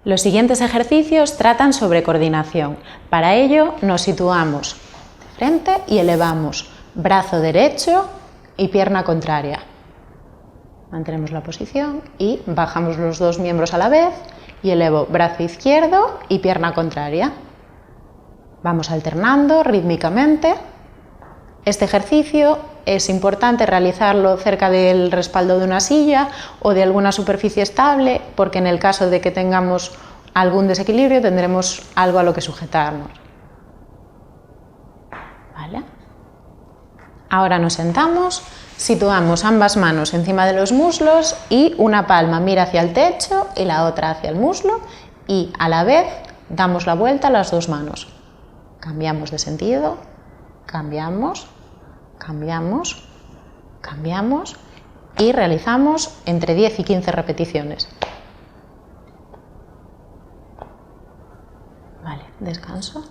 Los siguientes ejercicios tratan sobre coordinación. Para ello nos situamos de frente y elevamos brazo derecho y pierna contraria. Mantenemos la posición y bajamos los dos miembros a la vez y elevo brazo izquierdo y pierna contraria. Vamos alternando rítmicamente. Este ejercicio es importante realizarlo cerca del respaldo de una silla o de alguna superficie estable, porque en el caso de que tengamos algún desequilibrio tendremos algo a lo que sujetarnos. ¿Vale? Ahora nos sentamos, situamos ambas manos encima de los muslos y una palma mira hacia el techo y la otra hacia el muslo y a la vez damos la vuelta a las dos manos. Cambiamos de sentido, cambiamos, cambiamos, cambiamos y realizamos entre 10 y 15 repeticiones. Vale, descanso.